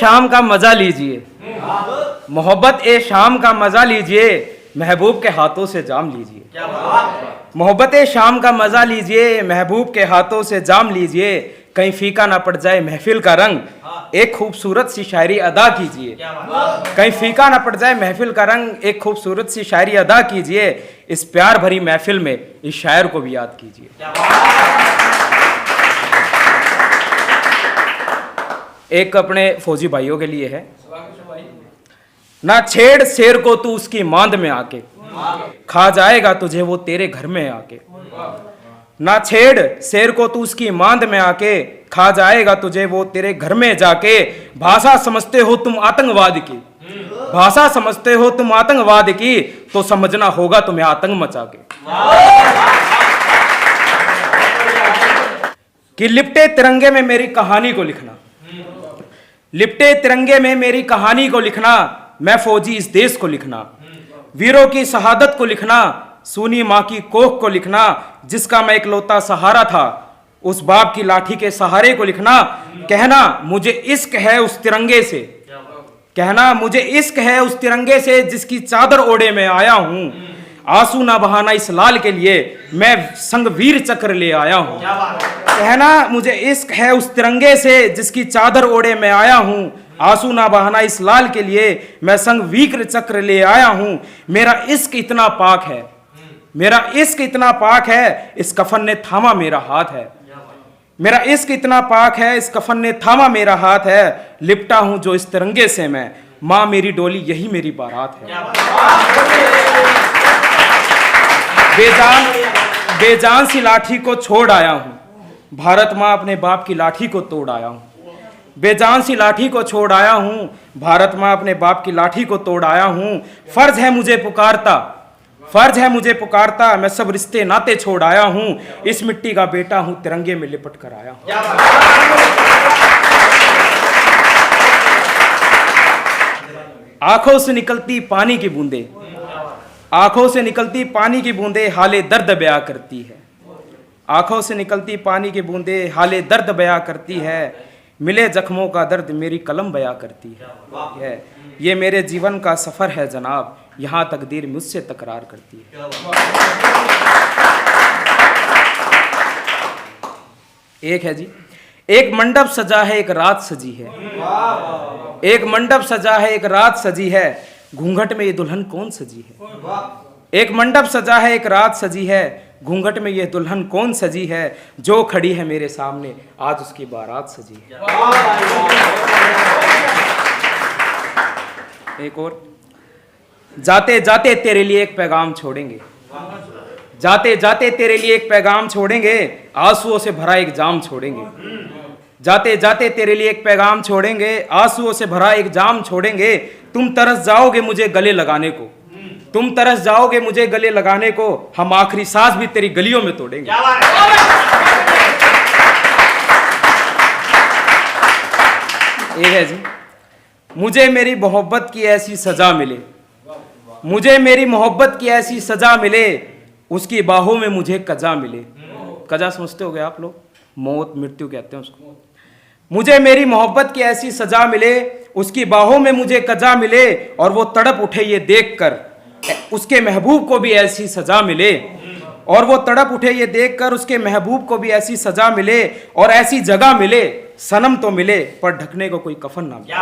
शाम का मजा लीजिए, मोहब्बत ए शाम का मजा लीजिए, महबूब के हाथों से जाम लीजिए। मोहब्बत ए शाम का मजा लीजिए, महबूब के हाथों से जाम लीजिए, कहीं फीका ना पड़ जाए महफिल का रंग, एक खूबसूरत सी शायरी अदा कीजिए। कहीं फीका ना पड़ जाए महफिल का रंग, एक खूबसूरत सी शायरी अदा कीजिए। इस प्यार भरी महफिल में इस शायर को भी याद कीजिए। एक अपने फौजी भाइयों के लिए है। ना छेड़ शेर को तू उसकी मांद में आके, खा जाएगा तुझे वो तेरे घर में आके। ना छेड़ शेर को तू उसकी मांद में आके, खा जाएगा तुझे वो तेरे घर में जाके। भाषा समझते हो तुम आतंकवाद की, भाषा समझते हो तुम आतंकवाद की, तो समझना होगा तुम्हें आतंक मचा के। कि लिपटे तिरंगे में मेरी कहानी को लिखना, लिपटे तिरंगे में मेरी कहानी को लिखना, मैं फौजी इस देश को लिखना। वीरों की शहादत को लिखना, सूनी माँ की कोख को लिखना, जिसका मैं इकलौता सहारा था, उस बाप की लाठी के सहारे को लिखना। कहना मुझे इश्क है उस तिरंगे से, कहना मुझे इश्क है उस तिरंगे से, जिसकी चादर ओढ़े में आया हूं। आंसू ना बहाना इस लाल के लिए, मैं संग वीर चक्र ले आया हूं। कहना मुझे इश्क है उस तिरंगे से, जिसकी चादर ओढ़े में आया हूं। आंसू ना बहाना इस लाल के लिए, मैं संग वीर चक्र ले आया हूं। मेरा इश्क इतना पाक है, मेरा इश्क इतना पाक है, इस कफन ने थामा मेरा हाथ है। मेरा इश्क इतना पाक है, इस कफन ने थामा मेरा हाथ है। लिपटा हूं जो इस तिरंगे से मैं, माँ मेरी डोली यही मेरी बारात है। बेजान सी लाठी को छोड़ आया हूं, भारत माँ अपने बाप की लाठी को तोड़ आया हूं। बेजान सी लाठी को छोड़ आया हूं, भारत माँ अपने बाप की लाठी को तोड़ आया हूं। फर्ज है मुझे पुकारता, फर्ज है मुझे पुकारता, मैं सब रिश्ते नाते छोड़ आया हूं। इस मिट्टी का बेटा हूं, तिरंगे में लिपट कर आया हूं। आंखों से निकलती पानी की बूंदे, आंखों से निकलती पानी की बूंदे, हाले दर्द बया करती है। आंखों से निकलती पानी की बूंदे, हाले दर्द बया करती है। मिले जख्मों का दर्द मेरी कलम बया करती है। ये मेरे जीवन का सफर है जनाब, यहाँ तकदीर मुझसे तकरार करती है। एक है जी, एक मंडप सजा है एक रात सजी है, एक मंडप सजा है एक रात सजी है, घूंघट में ये दुल्हन कौन सजी है। एक मंडप सजा है एक रात सजी है, घूंघट में ये दुल्हन कौन सजी है, जो खड़ी है मेरे सामने आज उसकी बारात सजी है। एक और, जाते जाते तेरे लिए एक पैगाम छोड़ेंगे, जाते जाते तेरे लिए एक पैगाम छोड़ेंगे, आंसुओं से भरा एक जाम छोड़ेंगे। जाते जाते तेरे लिए एक पैगाम छोड़ेंगे, आंसुओं से भरा एक जाम छोड़ेंगे। तुम तरस जाओगे मुझे गले लगाने को, तुम तरस जाओगे मुझे गले लगाने को, हम आखिरी सांस भी तेरी गलियों में तोड़ेंगे। एक है जी, मुझे मेरी मोहब्बत की ऐसी सजा मिले, मुझे मेरी मोहब्बत की ऐसी सजा मिले, उसकी बाहों में मुझे कजा मिले। कजा समझते होगे आप लोग, मौत मृत्यु कहते हैं उसको। मुझे मेरी मोहब्बत की ऐसी सजा मिले, उसकी बाहों में मुझे कजा मिले, और वो तड़प उठे ये देखकर उसके महबूब को भी ऐसी सजा मिले। और वो तड़प उठे ये देखकर उसके महबूब को भी ऐसी सजा मिले, और ऐसी जगह मिले, सनम तो मिले पर ढकने को कोई कफन ना मिले।